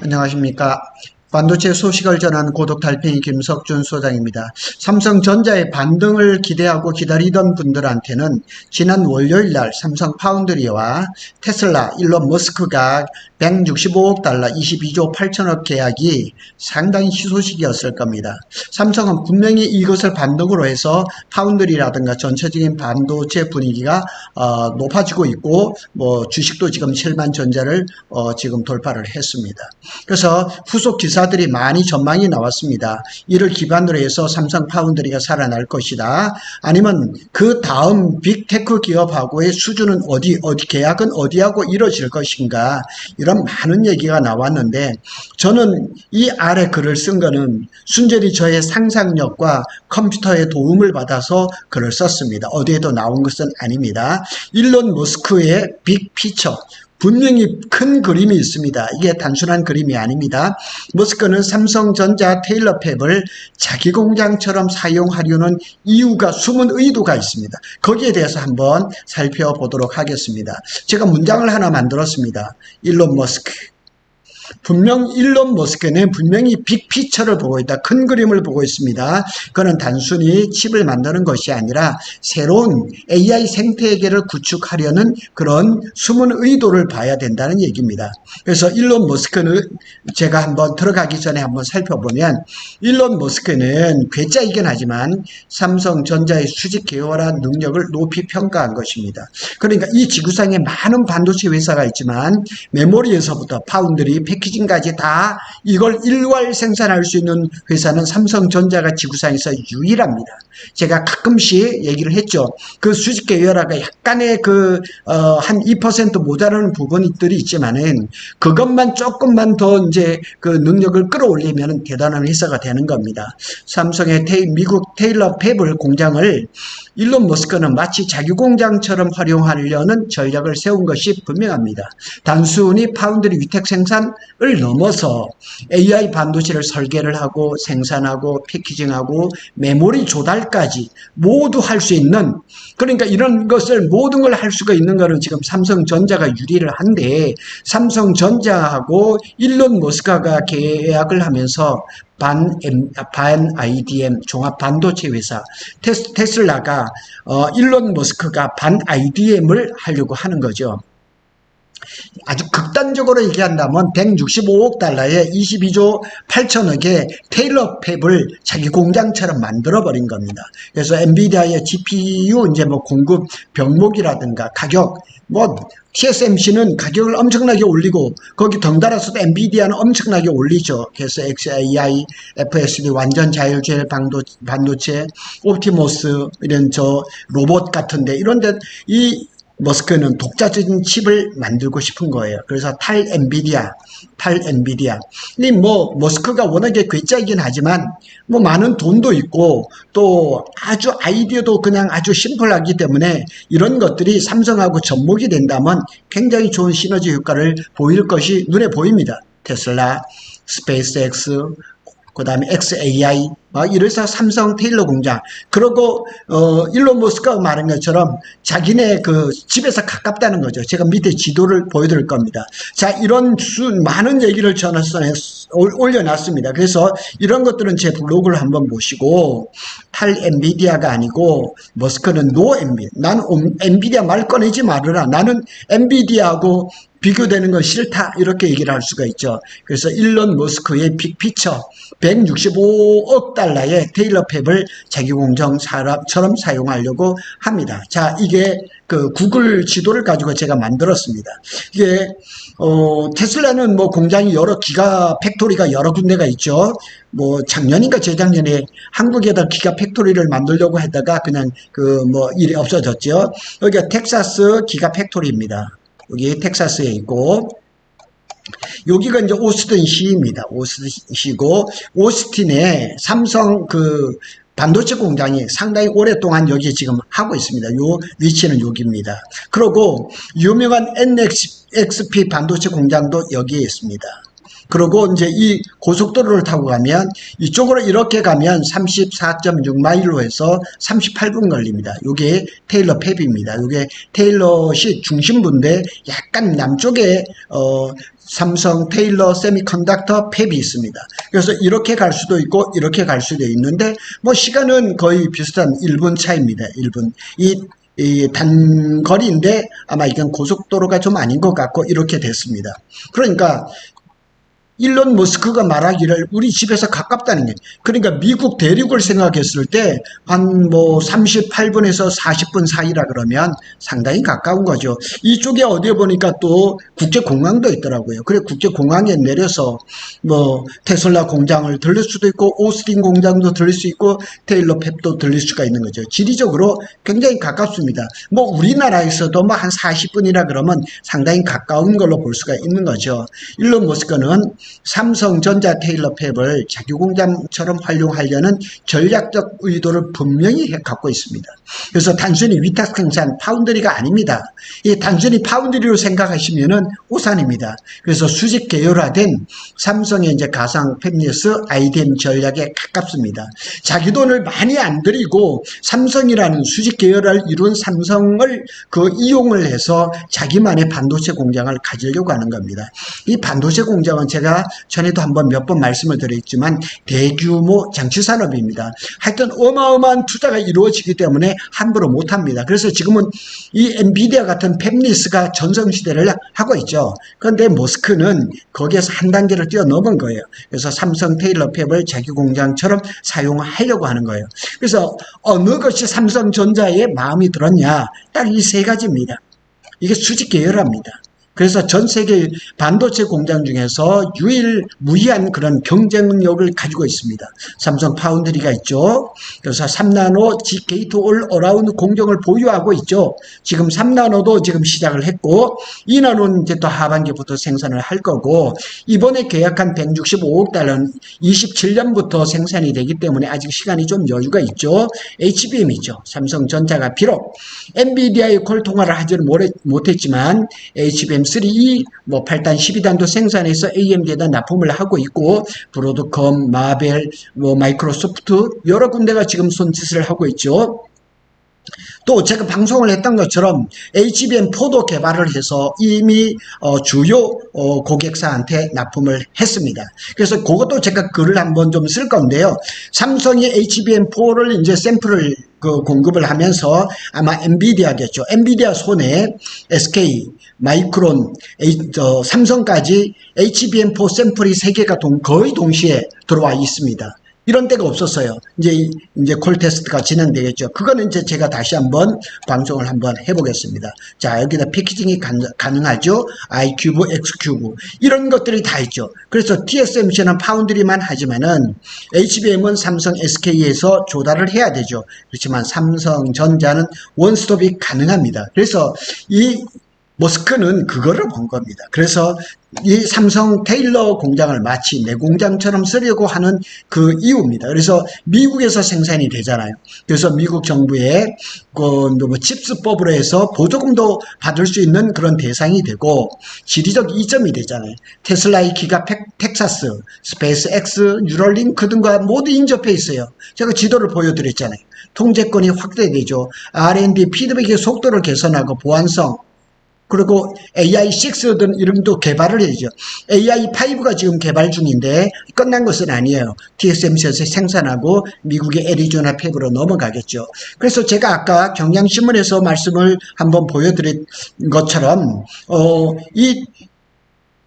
안녕하십니까. 반도체 소식을 전하는 고독달팽이 김석준 소장입니다. 삼성전자의 반등을 기대하고 기다리던 분들한테는 지난 월요일날 삼성 파운드리와 테슬라 일론 머스크가 165억 달러 22조 8천억 계약이 상당히 희소식이었을 겁니다. 삼성은 분명히 이것을 반등으로 해서 파운드리라든가 전체적인 반도체 분위기가 높아지고 있고 주식도 지금 7만 전자를 지금 돌파를 했습니다. 그래서 후속 기사들이 많이 전망이 나왔습니다. 이를 기반으로 해서 삼성 파운드리가 살아날 것이다. 아니면 그 다음 빅테크 기업하고의 수준은 어디 계약은 어디하고 이루어질 것인가, 이런 많은 얘기가 나왔는데, 저는 이 아래 글을 쓴 거는 순전히 저의 상상력과 컴퓨터의 도움을 받아서 글을 썼습니다. 어디에도 나온 것은 아닙니다. 일론 머스크의 빅피처, 분명히 큰 그림이 있습니다. 이게 단순한 그림이 아닙니다. 머스크는 삼성전자 테일러 팹을 자기 공장처럼 사용하려는 이유가, 숨은 의도가 있습니다. 거기에 대해서 한번 살펴보도록 하겠습니다. 제가 문장을 하나 만들었습니다. 일론 머스크. 분명 일론 머스크는 분명히 빅피처를 보고 있다. 큰 그림을 보고 있습니다. 그는 단순히 칩을 만드는 것이 아니라 새로운 AI 생태계를 구축하려는 그런 숨은 의도를 봐야 된다는 얘기입니다. 그래서 일론 머스크는 제가 한번 들어가기 전에 한번 살펴보면, 일론 머스크는 괴짜이긴 하지만 삼성전자의 수직 계열화 능력을 높이 평가한 것입니다. 그러니까 이 지구상에 많은 반도체 회사가 있지만 메모리에서부터 파운드리, 패키징까지 다 이걸 일괄 생산할 수 있는 회사는 삼성전자가 지구상에서 유일합니다. 제가 가끔씩 얘기를 했죠. 그 수직 계열화가 약간의 한 2% 모자라는 부분들이 있지만은 그것만 조금만 더 이제 그 능력을 끌어올리면 대단한 회사가 되는 겁니다. 삼성의 미국 테일러 팹을 공장을 일론 머스크는 마치 자기 공장처럼 활용하려는 전략을 세운 것이 분명합니다. 단순히 파운드리 위탁 생산을 넘어서 AI 반도체를 설계를 하고 생산하고 패키징하고 메모리 조달까지 모두 할 수 있는, 그러니까 이런 것을 모든 걸 할 수가 있는 것은 지금 삼성전자가 유리를 한데, 삼성전자하고 일론 머스크가 계약을 하면서 반 IDM 종합 반도체 회사 테슬라가 일론 머스크가 반 IDM을 하려고 하는 거죠. 아주 극단적으로 얘기한다면 165억 달러에 22조 8천억의 테일러 팹을 자기 공장처럼 만들어버린 겁니다. 그래서 엔비디아의 GPU 이제 공급 병목이라든가 가격, TSMC는 가격을 엄청나게 올리고 거기 덩달아서도 엔비디아는 엄청나게 올리죠. 그래서 XAI, FSD 완전 자율주행 반도체, 옵티머스 이런 로봇 같은데, 이런데 이 머스크는 독자적인 칩을 만들고 싶은 거예요. 그래서 탈 엔비디아. 이 머스크가 워낙에 괴짜이긴 하지만 많은 돈도 있고 또 아주 아이디어도 그냥 아주 심플하기 때문에 이런 것들이 삼성하고 접목이 된다면 굉장히 좋은 시너지 효과를 보일 것이 눈에 보입니다. 테슬라, 스페이스X, 그 다음에 XAI, 이래서 삼성 테일러 공장. 그리고 일론 머스크가 말한 것처럼 자기네 집에서 가깝다는 거죠. 제가 밑에 지도를 보여드릴 겁니다. 자, 이런 많은 얘기를 전화선에 올려놨습니다. 그래서 이런 것들은 제 블로그를 한번 보시고, 탈 엔비디아가 아니고 머스크는 노 엔비디아. 나는 엔비디아 말 꺼내지 말으라. 나는 엔비디아하고 비교되는 건 싫다, 이렇게 얘기를 할 수가 있죠. 그래서 일론 머스크의 빅피처 165억 달러의 테일러 팹을 자기 공장처럼 사용하려고 합니다. 자, 이게 구글 지도를 가지고 제가 만들었습니다. 이게 테슬라는 공장이 기가 팩토리가 여러 군데가 있죠. 작년인가 재작년에 한국에다 기가 팩토리를 만들려고 하다가 그냥 일이 없어졌죠. 여기가 텍사스 기가 팩토리입니다. 여기 텍사스에 있고, 여기가 이제 오스틴 시입니다. 오스틴 시고, 오스틴에 삼성 반도체 공장이 상당히 오랫동안 여기 지금 하고 있습니다. 요 위치는 여기입니다. 그리고 유명한 NXP 반도체 공장도 여기에 있습니다. 그리고 이제 이 고속도로를 타고 가면 이쪽으로 이렇게 가면 34.6마일로 해서 38분 걸립니다. 이게 테일러 팹입니다. 이게 테일러시 중심부인데 약간 남쪽에 삼성 테일러 세미컨덕터 팹이 있습니다. 그래서 이렇게 갈 수도 있고 이렇게 갈 수도 있는데 뭐 시간은 거의 비슷한 1분 차입니다. 1분. 이 단거리인데 아마 이건 고속도로가 좀 아닌 것 같고 이렇게 됐습니다. 그러니까 일론 머스크가 말하기를 우리 집에서 가깝다는 게, 그러니까 미국 대륙을 생각했을 때 한 뭐 38분에서 40분 사이라 그러면 상당히 가까운 거죠. 이쪽에 어디에 보니까 또 국제공항도 있더라고요. 그래 국제공항에 내려서 뭐 테슬라 공장을 들릴 수도 있고 오스틴 공장도 들릴 수 있고 테일러 팹도 들릴 수가 있는 거죠. 지리적으로 굉장히 가깝습니다. 뭐 우리나라에서도 뭐 한 40분이라 그러면 상당히 가까운 걸로 볼 수가 있는 거죠. 일론 머스크는 삼성전자 테일러 팹을 자기 공장처럼 활용하려는 전략적 의도를 분명히 갖고 있습니다. 그래서 단순히 위탁 생산 파운드리가 아닙니다. 이 단순히 파운드리로 생각하시면은 오산입니다. 그래서 수직 계열화된 삼성의 이제 가상 팹리스 IDM 전략에 가깝습니다. 자기 돈을 많이 안 들이고 삼성이라는 수직 계열화를 이룬 삼성을 이용을 해서 자기만의 반도체 공장을 가지려고 하는 겁니다. 이 반도체 공장은 제가 전에도 한번 몇 번 말씀을 드렸지만 대규모 장치 산업입니다. 하여튼 어마어마한 투자가 이루어지기 때문에 함부로 못합니다. 그래서 지금은 이 엔비디아 같은 팹리스가 전성시대를 하고 있죠. 그런데 머스크는 거기에서 한 단계를 뛰어넘은 거예요. 그래서 삼성 테일러 팹을 자기 공장처럼 사용하려고 하는 거예요. 그래서 어느 것이 삼성전자의 마음이 들었냐, 딱 이 세 가지입니다. 이게 수직 계열화입니다. 그래서 전 세계 반도체 공장 중에서 유일무이한 그런 경쟁력을 가지고 있습니다. 삼성 파운드리가 있죠. 그래서 3나노 게이트 올 어라운드 공정을 보유하고 있죠. 지금 3나노도 지금 시작을 했고 2나노는 이제 또 하반기부터 생산을 할 거고, 이번에 계약한 165억 달러는 27년부터 생산이 되기 때문에 아직 시간이 좀 여유가 있죠. HBM이죠. 삼성전자가 비록 엔비디아의 콜 통화를 하지는 못했지만 HBM3, 뭐 8단, 12단도 생산해서 AMD에다 납품을 하고 있고, 브로드컴, 마벨, 뭐 마이크로소프트 여러 군데가 지금 손짓을 하고 있죠. 또 제가 방송을 했던 것처럼 HBM4도 개발을 해서 이미 주요 고객사한테 납품을 했습니다. 그래서 그것도 제가 글을 한번 좀 쓸 건데요. 삼성이 HBM4를 이제 샘플을 공급을 하면서 아마 엔비디아겠죠. 엔비디아 손에 SK, 마이크론, 삼성까지 HBM4 샘플이 3개가 거의 동시에 들어와 있습니다. 이런 때가 없었어요. 이제 콜 테스트가 진행되겠죠. 그거는 이제 제가 다시 한번 방송을 한번 해보겠습니다. 자, 여기다 패키징이 가능하죠. i큐브, x큐브 이런 것들이 다 있죠. 그래서 TSMC는 파운드리만 하지만은 HBM은 삼성, SK에서 조달을 해야 되죠. 그렇지만 삼성전자는 원스톱이 가능합니다. 그래서 이 머스크는 그거를 본 겁니다. 그래서 이 삼성 테일러 공장을 마치 내 공장처럼 쓰려고 하는 그 이유입니다. 그래서 미국에서 생산이 되잖아요. 그래서 미국 정부의 뭐 칩스법으로 해서 보조금도 받을 수 있는 그런 대상이 되고 지리적 이점이 되잖아요. 테슬라의 기가 텍사스, 스페이스X, 뉴럴링크 등과 모두 인접해 있어요. 제가 지도를 보여드렸잖아요. 통제권이 확대되죠. R&D 피드백의 속도를 개선하고 보안성, 그리고 AI6 등 이름도 개발을 해야죠. AI5가 지금 개발 중인데 끝난 것은 아니에요. TSMC에서 생산하고 미국의 애리조나 팹으로 넘어가겠죠. 그래서 제가 아까 경향신문에서 말씀을 한번 보여드린 것처럼 이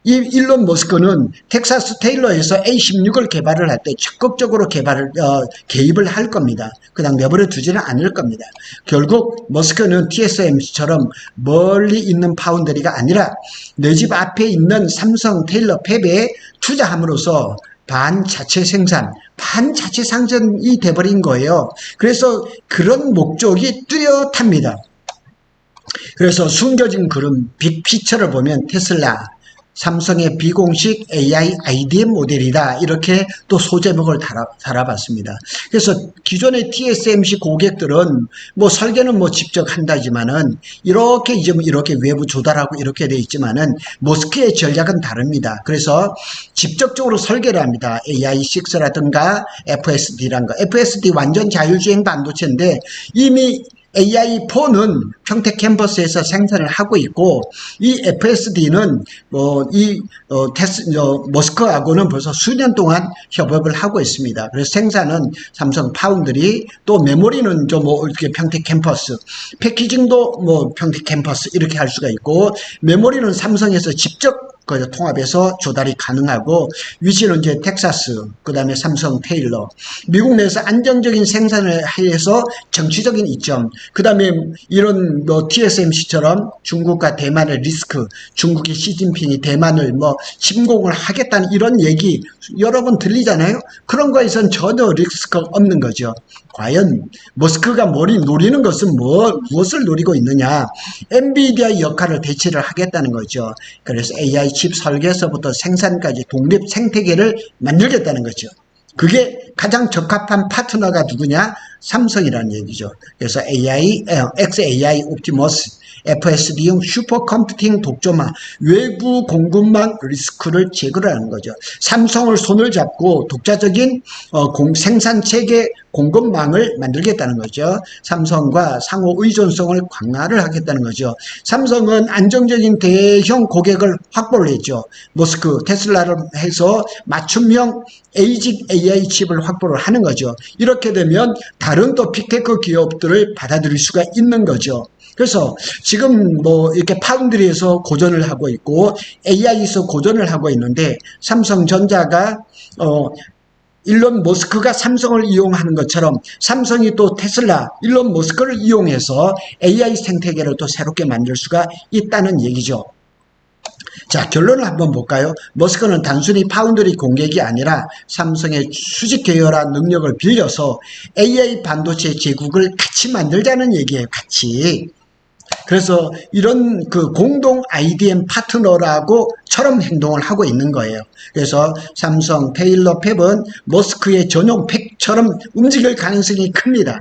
일론 머스크는 텍사스 테일러에서 A16을 개발을 할 때 적극적으로 개입을 할 겁니다. 그냥 내버려 두지는 않을 겁니다. 결국 머스크는 TSMC처럼 멀리 있는 파운드리가 아니라 내 집 앞에 있는 삼성 테일러 팹에 투자함으로써 반자체 생산, 반자체 상전이 돼버린 거예요. 그래서 그런 목적이 뚜렷합니다. 그래서 숨겨진 그런 빅피처를 보면 테슬라, 삼성의 비공식 AI IDM 모델이다. 이렇게 또 소제목을 달아봤습니다. 그래서 기존의 TSMC 고객들은 뭐 설계는 뭐 직접 한다지만은 이렇게 이제 뭐 이렇게 외부 조달하고 이렇게 돼 있지만은 머스크의 전략은 다릅니다. 그래서 직접적으로 설계를 합니다. AI6라든가 FSD란 거. FSD 완전 자율주행 반도체인데 이미 AI4는 평택 캠퍼스에서 생산을 하고 있고, 이 FSD는 머스크하고는 벌써 수년 동안 협업을 하고 있습니다. 그래서 생산은 삼성 파운드리, 또 메모리는 이렇게 평택 캠퍼스, 패키징도 평택 캠퍼스 이렇게 할 수가 있고, 메모리는 삼성에서 직접 통합해서 조달이 가능하고, 위치는 이제 텍사스, 그 다음에 삼성 테일러, 미국 내에서 안정적인 생산을 해서 정치적인 이점, 그 다음에 이런 TSMC처럼 중국과 대만의 리스크, 중국의 시진핑이 대만을 침공을 하겠다는 이런 얘기 여러 번 들리잖아요. 그런 거에선 전혀 리스크가 없는 거죠. 과연 머스크가 노리는 것은 무엇을 노리고 있느냐? 엔비디아의 역할을 대체를 하겠다는 거죠. 그래서 AI 칩 설계에서부터 생산까지 독립 생태계를 만들겠다는 거죠. 그게 가장 적합한 파트너가 누구냐? 삼성이라는 얘기죠. 그래서 XAI 옵티머스, FSD용 슈퍼컴퓨팅 독점화, 외부 공급망 리스크를 제거하는 거죠. 삼성을 손을 잡고 독자적인 생산체계 공급망을 만들겠다는 거죠. 삼성과 상호 의존성을 강화를 하겠다는 거죠. 삼성은 안정적인 대형 고객을 확보를 했죠. 머스크, 테슬라를 해서 맞춤형 에이직 AI 칩을 확보를 하는 거죠. 이렇게 되면 다른 또 빅테크 기업들을 받아들일 수가 있는 거죠. 그래서 지금 이렇게 파운드리에서 고전을 하고 있고 AI에서 고전을 하고 있는데, 삼성전자가 일론 머스크가 삼성을 이용하는 것처럼 삼성이 또 테슬라, 일론 머스크를 이용해서 AI 생태계를 또 새롭게 만들 수가 있다는 얘기죠. 자, 결론을 한번 볼까요? 머스크는 단순히 파운드리 공격이 아니라 삼성의 수직 계열화 능력을 빌려서 AI 반도체 제국을 같이 만들자는 얘기예요. 같이. 그래서 이런 공동 IDM 파트너라고처럼 행동을 하고 있는 거예요. 그래서 삼성 테일러 팹은 머스크의 전용 팩처럼 움직일 가능성이 큽니다.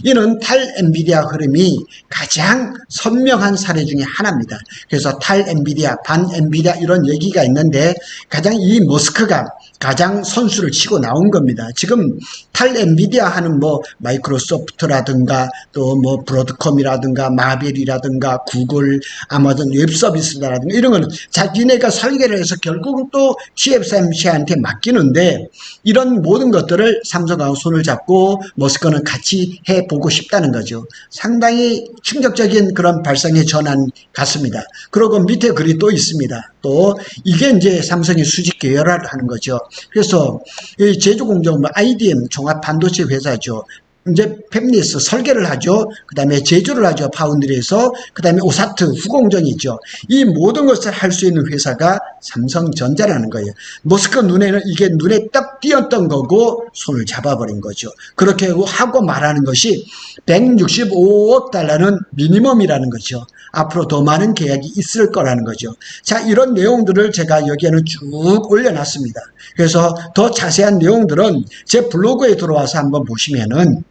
이는 탈 엔비디아 흐름이 가장 선명한 사례 중에 하나입니다. 그래서 탈 엔비디아, 반 엔비디아 이런 얘기가 있는데, 가장 이 머스크가 가장 선수를 치고 나온 겁니다. 지금 탈 엔비디아 하는 마이크로소프트라든가 또 브로드컴이라든가 마벨이라든가 구글, 아마존 웹서비스라든가 이런 거는 자기네가 설계를 해서 결국은 또 TSMC한테 맡기는데, 이런 모든 것들을 삼성하고 손을 잡고 머스크는 같이 해보고 싶다는 거죠. 상당히 충격적인 그런 발상의 전환 같습니다. 그리고 밑에 글이 또 있습니다. 또 이게 이제 삼성의 수직 계열화를 하는 거죠. 그래서 이 제조공정 IDM 종합 반도체 회사죠. 이제 팹리스 설계를 하죠. 그 다음에 제조를 하죠. 파운드리에서. 그 다음에 오사트 후공정이 있죠. 이 모든 것을 할 수 있는 회사가 삼성전자라는 거예요. 머스크 눈에는 이게 눈에 딱 띄었던 거고 손을 잡아버린 거죠. 그렇게 하고 말하는 것이 165억 달러는 미니멈이라는 거죠. 앞으로 더 많은 계약이 있을 거라는 거죠. 자, 이런 내용들을 제가 여기에는 쭉 올려놨습니다. 그래서 더 자세한 내용들은 제 블로그에 들어와서 한번 보시면은,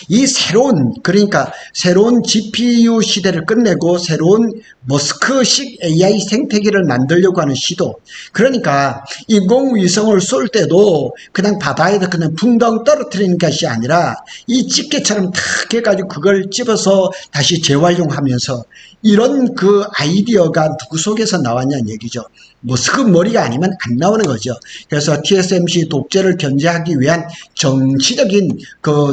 이 그러니까 새로운 GPU 시대를 끝내고 새로운 머스크식 AI 생태계를 만들려고 하는 시도. 그러니까 인공위성을 쏠 때도 그냥 바다에다 그냥 붕덩 떨어뜨리는 것이 아니라 이 집게처럼 탁 해가지고 그걸 집어서 다시 재활용하면서, 이런 아이디어가 누구 속에서 나왔냐는 얘기죠. 머스크 머리가 아니면 안 나오는 거죠. 그래서 TSMC 독재를 견제하기 위한 정치적인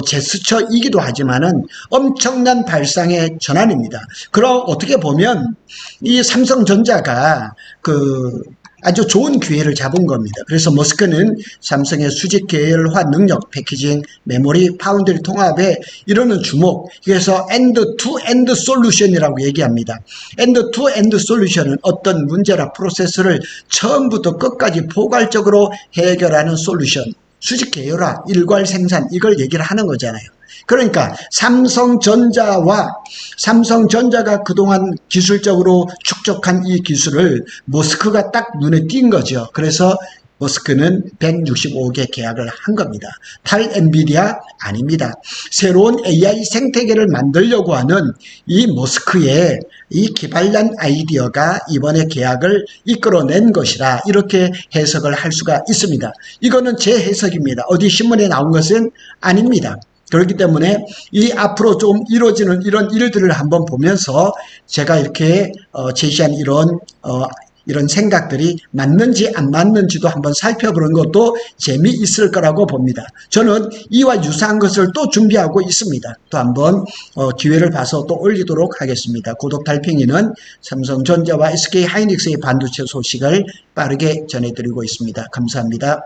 제스처이기도 하지만은 엄청난 발상의 전환입니다. 그럼 어떻게 보면 이 삼성전자가 아주 좋은 기회를 잡은 겁니다. 그래서 머스크는 삼성의 수직 계열화 능력, 패키징, 메모리, 파운드리 통합에 이르는 주목, 그래서 end-to-end 솔루션이라고 얘기합니다. end-to-end 솔루션은 어떤 문제나 프로세스를 처음부터 끝까지 포괄적으로 해결하는 솔루션, 수직 계열화, 일괄 생산, 이걸 얘기를 하는 거잖아요. 그러니까 삼성전자가 그동안 기술적으로 축적한 이 기술을 머스크가 딱 눈에 띈 거죠. 그래서 머스크는 165개 계약을 한 겁니다. 탈 엔비디아 아닙니다. 새로운 AI 생태계를 만들려고 하는 이 머스크의 이 기발한 아이디어가 이번에 계약을 이끌어낸 것이라 이렇게 해석을 할 수가 있습니다. 이거는 제 해석입니다. 어디 신문에 나온 것은 아닙니다. 그렇기 때문에 이 앞으로 좀 이루어지는 이런 일들을 한번 보면서 제가 이렇게 제시한 이런 생각들이 맞는지 안 맞는지도 한번 살펴보는 것도 재미있을 거라고 봅니다. 저는 이와 유사한 것을 또 준비하고 있습니다. 또 한번 기회를 봐서 또 올리도록 하겠습니다. 고독 달팽이는 삼성전자와 SK하이닉스의 반도체 소식을 빠르게 전해드리고 있습니다. 감사합니다.